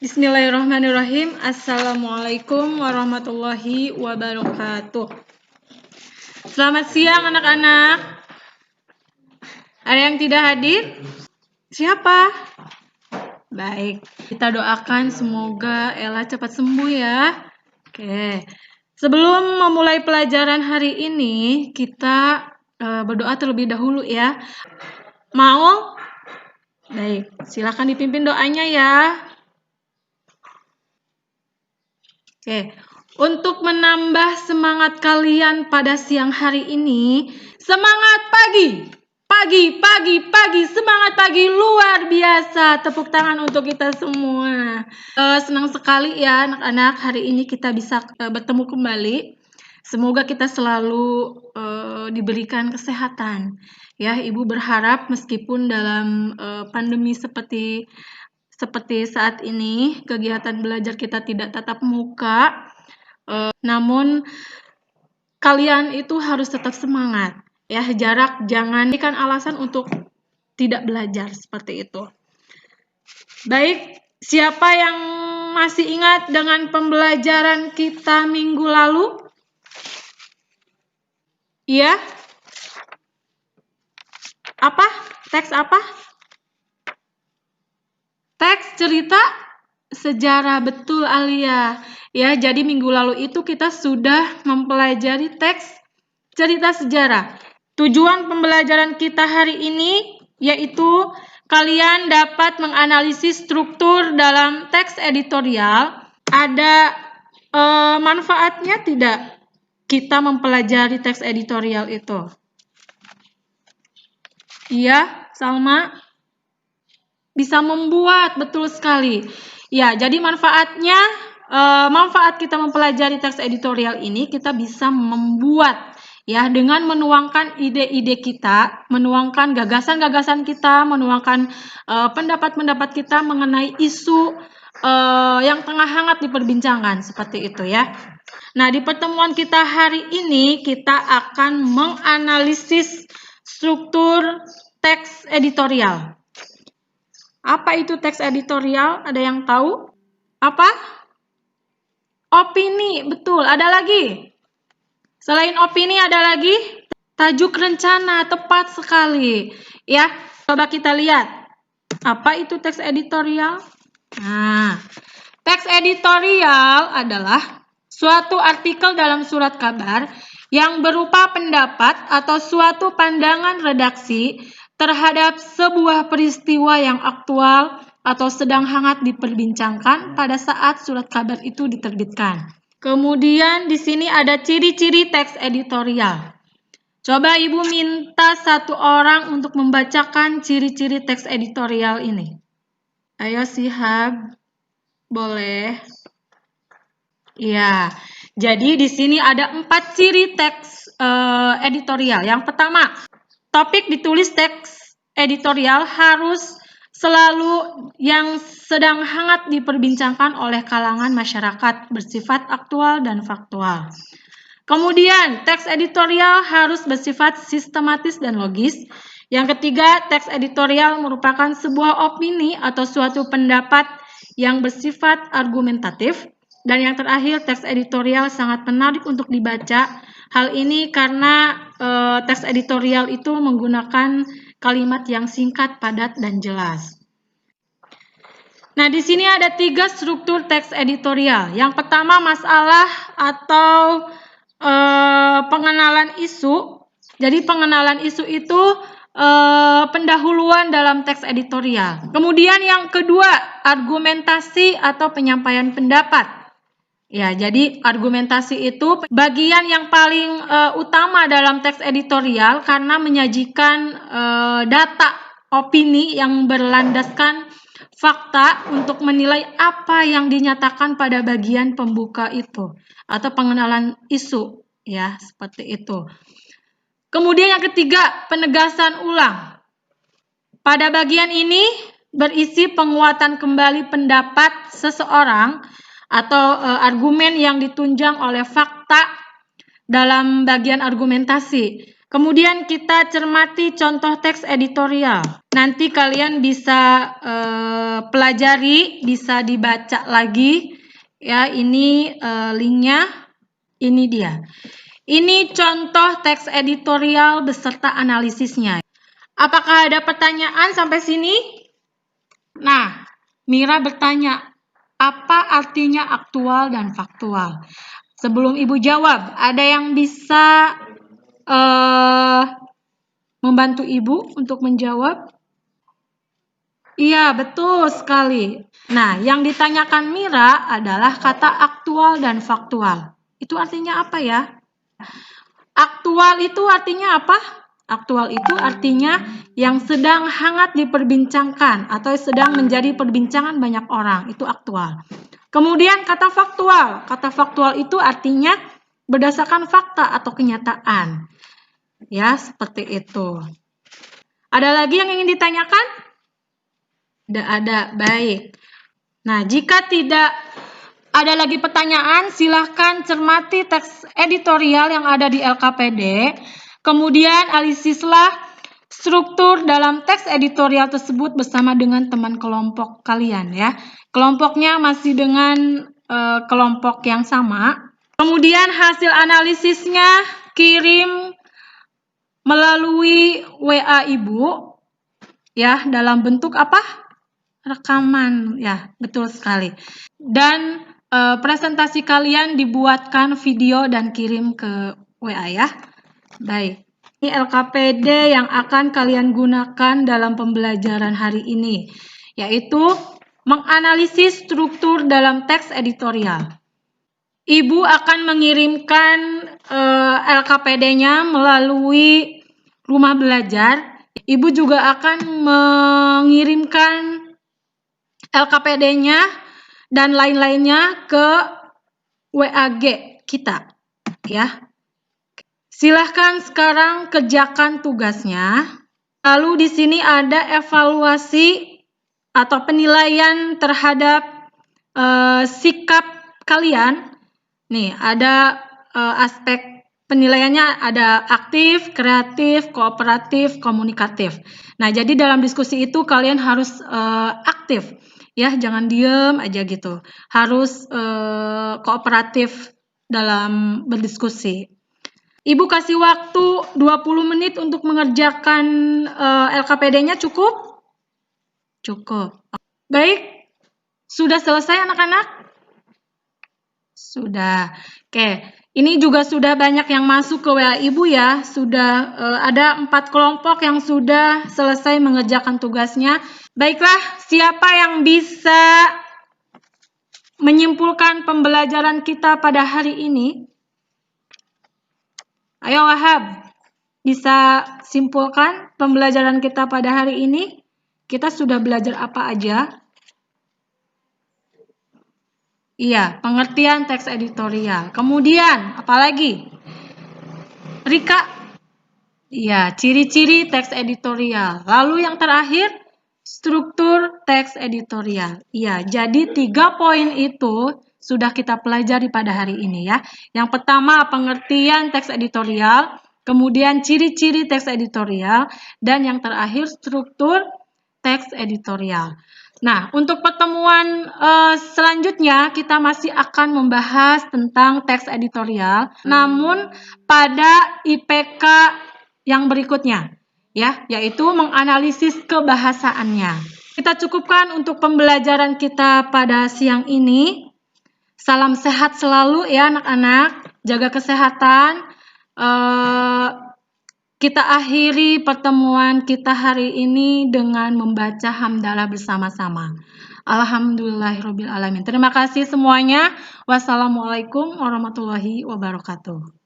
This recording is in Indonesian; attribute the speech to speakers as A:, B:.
A: Bismillahirrahmanirrahim. Assalamualaikum warahmatullahi wabarakatuh. Selamat siang anak-anak. Ada yang tidak hadir? Siapa? Baik, kita doakan semoga Ella cepat sembuh ya. Oke. Sebelum memulai pelajaran hari ini, kita berdoa terlebih dahulu ya. Mau? Baik, silakan dipimpin doanya ya. Oke, untuk menambah semangat kalian pada siang hari ini, semangat pagi, semangat pagi luar biasa. Tepuk tangan untuk kita semua. Senang sekali ya anak-anak, hari ini kita bisa bertemu kembali. Semoga kita selalu diberikan kesehatan. Ya, Ibu berharap meskipun dalam pandemi seperti saat ini, kegiatan belajar kita tidak tatap muka, namun kalian itu harus tetap semangat. Ya, jarak jangan jadikan alasan untuk tidak belajar seperti itu. Baik, siapa yang masih ingat dengan pembelajaran kita minggu lalu? Iya? Apa? Teks apa? Teks cerita sejarah, betul Alia. Ya, jadi minggu lalu itu kita sudah mempelajari teks cerita sejarah. Tujuan pembelajaran kita hari ini yaitu kalian dapat menganalisis struktur dalam teks editorial. Ada manfaatnya tidak kita mempelajari teks editorial itu? Iya, Salma? Bisa membuat, betul sekali. Ya, jadi manfaat kita mempelajari teks editorial ini, kita bisa membuat ya dengan menuangkan ide-ide kita, menuangkan gagasan-gagasan kita, menuangkan pendapat-pendapat kita mengenai isu yang tengah hangat diperbincangkan, seperti itu ya. Nah, di pertemuan kita hari ini kita akan menganalisis struktur teks editorial. Apa itu teks editorial? Ada yang tahu? Apa? Opini, betul. Ada lagi? Selain opini ada lagi? Tajuk rencana, tepat sekali. Ya, coba kita lihat. Apa itu teks editorial? Nah, teks editorial adalah suatu artikel dalam surat kabar yang berupa pendapat atau suatu pandangan redaksi terhadap sebuah peristiwa yang aktual atau sedang hangat diperbincangkan pada saat surat kabar itu diterbitkan. Kemudian di sini ada ciri-ciri teks editorial. Coba Ibu minta satu orang untuk membacakan ciri-ciri teks editorial ini. Ayo Sihab, boleh. Ya, jadi di sini ada 4 ciri teks editorial. Yang pertama, topik ditulis teks editorial harus selalu yang sedang hangat diperbincangkan oleh kalangan masyarakat, bersifat aktual dan faktual. Kemudian, teks editorial harus bersifat sistematis dan logis. Yang ketiga, teks editorial merupakan sebuah opini atau suatu pendapat yang bersifat argumentatif. Dan yang terakhir, teks editorial sangat menarik untuk dibaca. Hal ini karena teks editorial itu menggunakan kalimat yang singkat, padat, dan jelas. Nah, di sini ada 3 struktur teks editorial. Yang pertama, masalah atau pengenalan isu. Jadi, pengenalan isu itu pendahuluan dalam teks editorial. Kemudian yang kedua, argumentasi atau penyampaian pendapat. Ya, jadi argumentasi itu bagian yang paling utama dalam teks editorial karena menyajikan data opini yang berlandaskan fakta untuk menilai apa yang dinyatakan pada bagian pembuka itu atau pengenalan isu, ya, seperti itu. Kemudian yang ketiga, penegasan ulang. Pada bagian ini berisi penguatan kembali pendapat seseorang atau argumen yang ditunjang oleh fakta dalam bagian argumentasi. Kemudian kita cermati contoh teks editorial. Nanti kalian bisa pelajari, bisa dibaca lagi. Ya, ini linknya, ini dia. Ini contoh teks editorial beserta analisisnya. Apakah ada pertanyaan sampai sini? Nah, Mira bertanya, apa artinya aktual dan faktual? Sebelum Ibu jawab, ada yang bisa membantu Ibu untuk menjawab? Iya, betul sekali. Nah, yang ditanyakan Mira adalah kata aktual dan faktual. Itu artinya apa ya? Aktual itu artinya apa? Aktual itu artinya yang sedang hangat diperbincangkan atau sedang menjadi perbincangan banyak orang. Itu aktual. Kemudian kata faktual. Kata faktual itu artinya berdasarkan fakta atau kenyataan. Ya, seperti itu. Ada lagi yang ingin ditanyakan? Tidak ada. Baik. Nah, jika tidak ada lagi pertanyaan, silahkan cermati teks editorial yang ada di LKPD. Kemudian analisislah struktur dalam teks editorial tersebut bersama dengan teman kelompok kalian ya. Kelompoknya masih dengan kelompok yang sama. Kemudian hasil analisisnya kirim melalui WA Ibu ya, dalam bentuk apa? Rekaman ya, betul sekali. Dan presentasi kalian dibuatkan video dan kirim ke WA ya. Baik. Ini LKPD yang akan kalian gunakan dalam pembelajaran hari ini, yaitu menganalisis struktur dalam teks editorial. Ibu akan mengirimkan LKPD-nya melalui rumah belajar. Ibu juga akan mengirimkan LKPD-nya dan lain-lainnya ke WAG kita, ya. Silahkan sekarang kerjakan tugasnya. Lalu di sini ada evaluasi atau penilaian terhadap sikap kalian. Nih, ada aspek penilaiannya, ada aktif, kreatif, kooperatif, komunikatif. Nah, jadi dalam diskusi itu kalian harus aktif, ya, jangan diem aja gitu. Harus kooperatif dalam berdiskusi. Ibu kasih waktu 20 menit untuk mengerjakan LKPD-nya, cukup? Cukup. Baik, sudah selesai anak-anak? Sudah. Oke, ini juga sudah banyak yang masuk ke WA Ibu ya. Sudah ada 4 kelompok yang sudah selesai mengerjakan tugasnya. Baiklah, siapa yang bisa menyimpulkan pembelajaran kita pada hari ini? Ayo Wahab, bisa simpulkan pembelajaran kita pada hari ini? Kita sudah belajar apa aja? Iya, pengertian teks editorial. Kemudian, apalagi? Rika? Iya, ciri-ciri teks editorial. Lalu yang terakhir, struktur teks editorial. Iya, jadi 3 poin itu sudah kita pelajari pada hari ini ya. Yang pertama, pengertian teks editorial, kemudian ciri-ciri teks editorial, dan yang terakhir struktur teks editorial. Nah, untuk pertemuan selanjutnya kita masih akan membahas tentang teks editorial, namun pada IPK yang berikutnya, ya, yaitu menganalisis kebahasaannya. Kita cukupkan untuk pembelajaran kita pada siang ini. Salam sehat selalu ya anak-anak, jaga kesehatan. Kita akhiri pertemuan kita hari ini dengan membaca hamdalah bersama-sama. Alhamdulillahirrabbilalamin. Terima kasih semuanya. Wassalamualaikum warahmatullahi wabarakatuh.